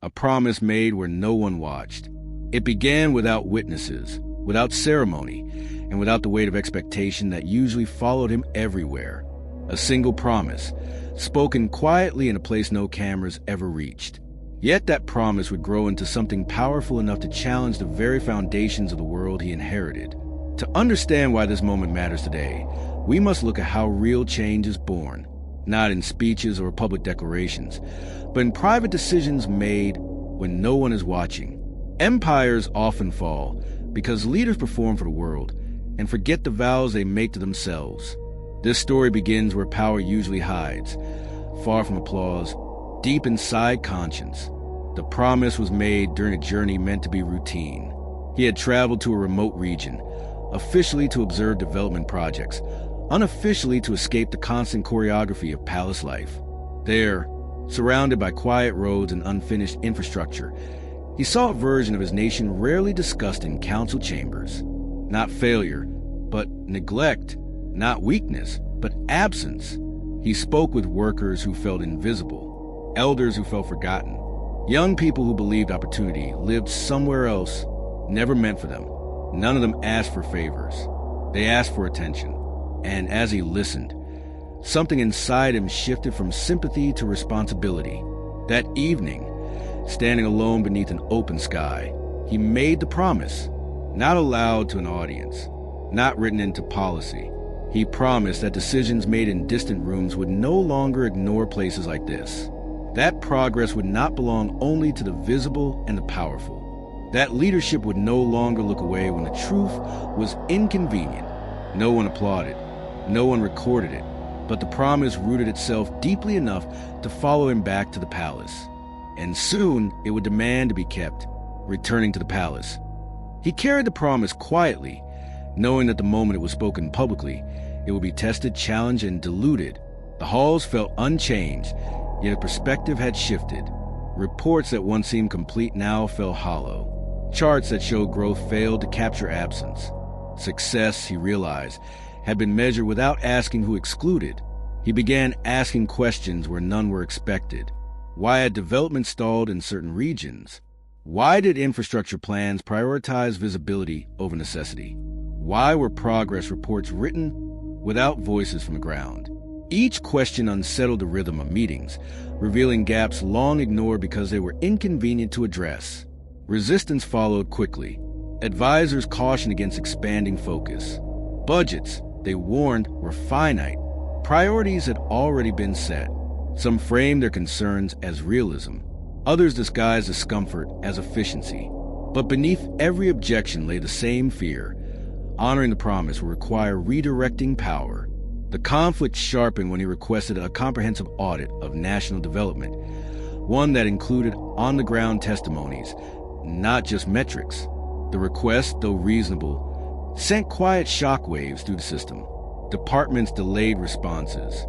a promise made where no one watched. It began without witnesses, without ceremony, and without the weight of expectation that usually followed him everywhere. A single promise, spoken quietly in a place no cameras ever reached. Yet that promise would grow into something powerful enough to challenge the very foundations of the world he inherited. To understand why this moment matters today, we must look at how real change is born, not in speeches or public declarations, but in private decisions made when no one is watching. Empires often fall because leaders perform for the world and forget the vows they make to themselves. This story begins where power usually hides, far from applause, deep inside conscience. The promise was made during a journey meant to be routine. He had traveled to a remote region, officially to observe development projects, unofficially to escape the constant choreography of palace life. There, surrounded by quiet roads and unfinished infrastructure, he saw a version of his nation rarely discussed in council chambers. Not failure, but neglect. Not weakness, but absence. He spoke with workers who felt invisible, elders who felt forgotten, young people who believed opportunity lived somewhere else, never meant for them. None of them asked for favors. They asked for attention. And as he listened, something inside him shifted from sympathy to responsibility. That evening, standing alone beneath an open sky, he made the promise, not aloud to an audience, not written into policy. He promised that decisions made in distant rooms would no longer ignore places like this. That progress would not belong only to the visible and the powerful. That leadership would no longer look away when the truth was inconvenient. No one applauded. No one recorded it. But the promise rooted itself deeply enough to follow him back to the palace. And soon it would demand to be kept, returning to the palace. He carried the promise quietly, knowing that the moment it was spoken publicly, it would be tested, challenged, and diluted. The halls felt unchanged, yet a perspective had shifted. Reports that once seemed complete now felt hollow. Charts that showed growth failed to capture absence. Success, he realized, had been measured without asking who excluded. He began asking questions where none were expected. Why had development stalled in certain regions? Why did infrastructure plans prioritize visibility over necessity? Why were progress reports written without voices from the ground? Each question unsettled the rhythm of meetings, revealing gaps long ignored because they were inconvenient to address. Resistance followed quickly. Advisors cautioned against expanding focus. Budgets, they warned, were finite. Priorities had already been set. Some framed their concerns as realism. Others disguised discomfort as efficiency. But beneath every objection lay the same fear. Honoring the promise would require redirecting power. The conflict sharpened when he requested a comprehensive audit of national development, one that included on-the-ground testimonies, not just metrics. The request, though reasonable, sent quiet shockwaves through the system. Departments delayed responses.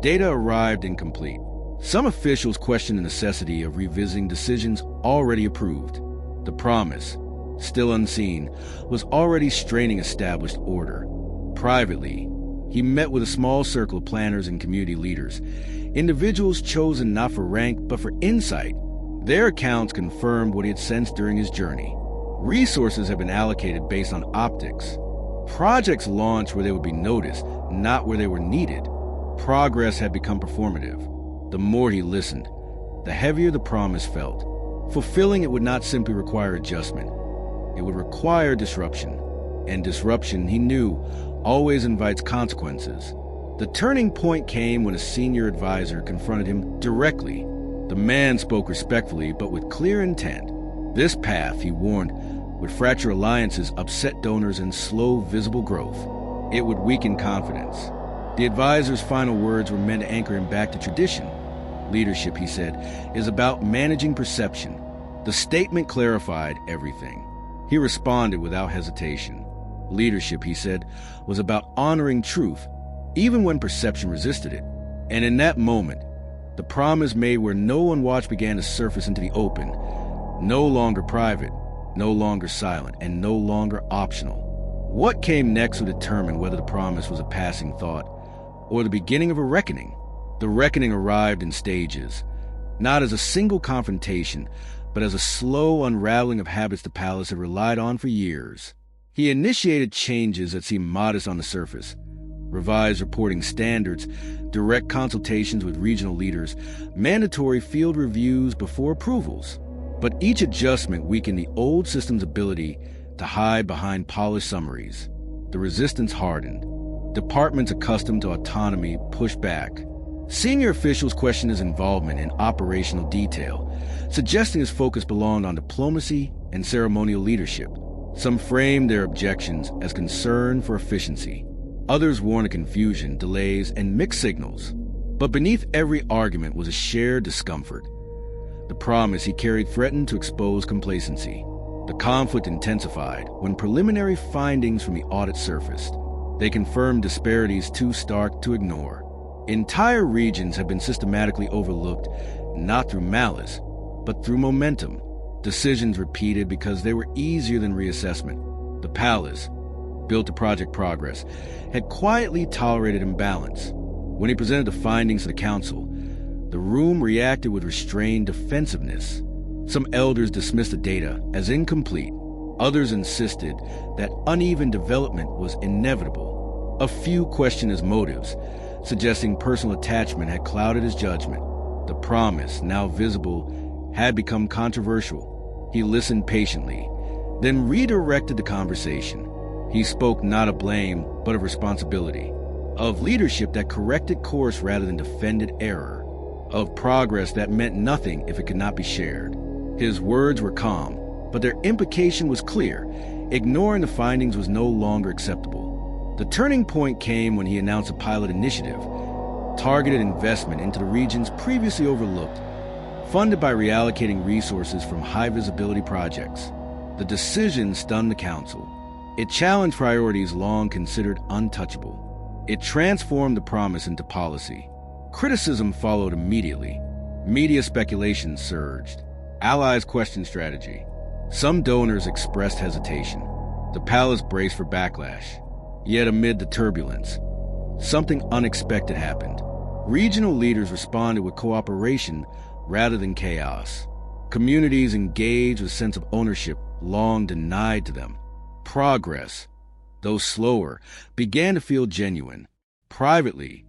Data arrived incomplete. Some officials questioned the necessity of revisiting decisions already approved. The promise, still unseen, was already straining established order. Privately, he met with a small circle of planners and community leaders, individuals chosen not for rank but for insight. Their accounts confirmed what he had sensed during his journey. Resources had been allocated based on optics. Projects launched where they would be noticed, not where they were needed. Progress had become performative. The more he listened, the heavier the promise felt. Fulfilling it would not simply require adjustment. It would require disruption. And disruption, he knew, always invites consequences. The turning point came when a senior advisor confronted him directly. The man spoke respectfully, but with clear intent. This path, he warned, would fracture alliances, upset donors, and slow visible growth. It would weaken confidence. The advisor's final words were meant to anchor him back to tradition. Leadership, he said, is about managing perception. The statement clarified everything. He responded without hesitation. Leadership, he said, was about honoring truth, even when perception resisted it. And in that moment, the promise made where no one watched began to surface into the open, no longer private, no longer silent, and no longer optional. What came next would determine whether the promise was a passing thought or the beginning of a reckoning. The reckoning arrived in stages, not as a single confrontation, but as a slow unraveling of habits the palace had relied on for years. He initiated changes that seemed modest on the surface: revised reporting standards, direct consultations with regional leaders, mandatory field reviews before approvals. But each adjustment weakened the old system's ability to hide behind polished summaries. The resistance hardened. Departments accustomed to autonomy pushed back. Senior officials questioned his involvement in operational detail, suggesting his focus belonged on diplomacy and ceremonial leadership. Some framed their objections as concern for efficiency. Others warned of confusion, delays, and mixed signals. But beneath every argument was a shared discomfort. The promise he carried threatened to expose complacency. The conflict intensified when preliminary findings from the audit surfaced. They confirmed disparities too stark to ignore. Entire regions have been systematically overlooked, not through malice, but through momentum. Decisions repeated because they were easier than reassessment. The palace, built to Project Progress, had quietly tolerated imbalance. When he presented the findings to the council, the room reacted with restrained defensiveness. Some elders dismissed the data as incomplete. Others insisted that uneven development was inevitable. A few questioned his motives, suggesting personal attachment had clouded his judgment. The promise, now visible, had become controversial. He listened patiently, then redirected the conversation. He spoke not of blame, but of responsibility, of leadership that corrected course rather than defended error, of progress that meant nothing if it could not be shared. His words were calm, but their implication was clear. Ignoring the findings was no longer acceptable. The turning point came when he announced a pilot initiative, targeted investment into the regions previously overlooked, funded by reallocating resources from high-visibility projects. The decision stunned the council. It challenged priorities long considered untouchable. It transformed the promise into policy. Criticism followed immediately. Media speculation surged. Allies questioned strategy. Some donors expressed hesitation. The palace braced for backlash. Yet amid the turbulence, something unexpected happened. Regional leaders responded with cooperation rather than chaos. Communities engaged with a sense of ownership long denied to them. Progress, though slower, began to feel genuine. Privately,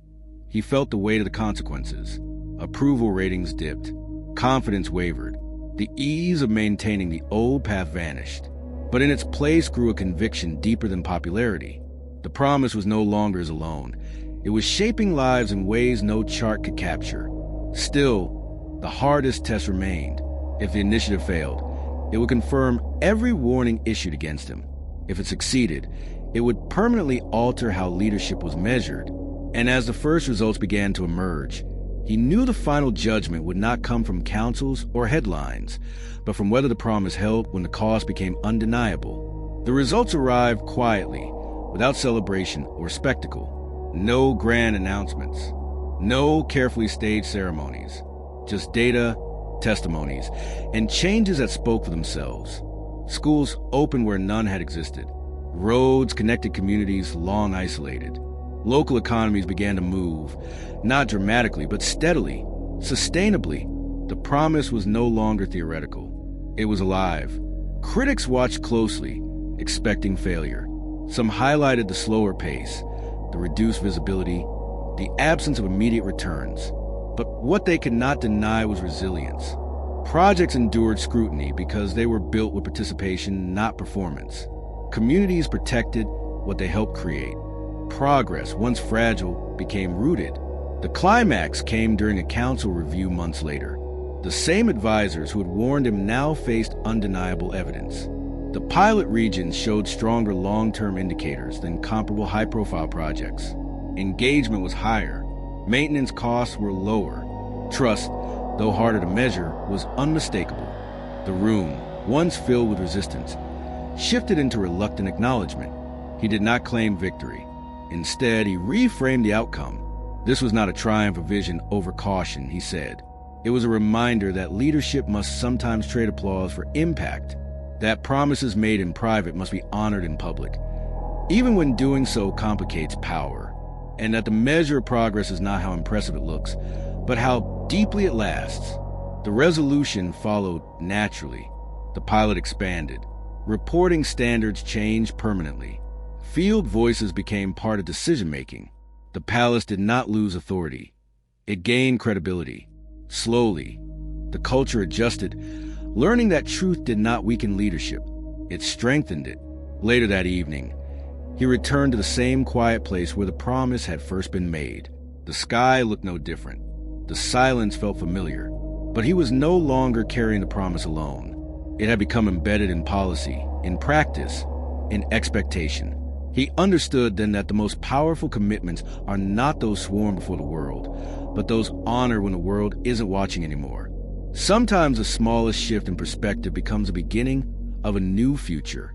he felt the weight of the consequences. Approval ratings dipped. Confidence wavered. The ease of maintaining the old path vanished. But in its place grew a conviction deeper than popularity. The promise was no longer his alone. It was shaping lives in ways no chart could capture. Still, the hardest test remained. If the initiative failed, it would confirm every warning issued against him. If it succeeded, it would permanently alter how leadership was measured. And as the first results began to emerge, he knew the final judgment would not come from councils or headlines, but from whether the promise held when the cost became undeniable. The results arrived quietly, without celebration or spectacle. No grand announcements. No carefully staged ceremonies. Just data, testimonies, and changes that spoke for themselves. Schools opened where none had existed. Roads connected communities long isolated. Local economies began to move, not dramatically, but steadily, sustainably. The promise was no longer theoretical. It was alive. Critics watched closely, expecting failure. Some highlighted the slower pace, the reduced visibility, the absence of immediate returns. But what they could not deny was resilience. Projects endured scrutiny because they were built with participation, not performance. Communities protected what they helped create. Progress, once fragile, became rooted. The climax came during a council review months later. The same advisors who had warned him now faced undeniable evidence. The pilot regions showed stronger long-term indicators than comparable high-profile projects. Engagement was higher. Maintenance costs were lower. Trust, though harder to measure, was unmistakable. The room, once filled with resistance, shifted into reluctant acknowledgement. He did not claim victory. Instead, he reframed the outcome. This was not a triumph of vision over caution, he said. It was a reminder that leadership must sometimes trade applause for impact, that promises made in private must be honored in public, even when doing so complicates power, and that the measure of progress is not how impressive it looks, but how deeply it lasts. The resolution followed naturally. The pilot expanded. Reporting standards changed permanently. Field voices became part of decision-making. The palace did not lose authority. It gained credibility. Slowly, the culture adjusted, learning that truth did not weaken leadership. It strengthened it. Later that evening, he returned to the same quiet place where the promise had first been made. The sky looked no different. The silence felt familiar. But he was no longer carrying the promise alone. It had become embedded in policy, in practice, in expectation. He understood then that the most powerful commitments are not those sworn before the world, but those honored when the world isn't watching anymore. Sometimes the smallest shift in perspective becomes the beginning of a new future.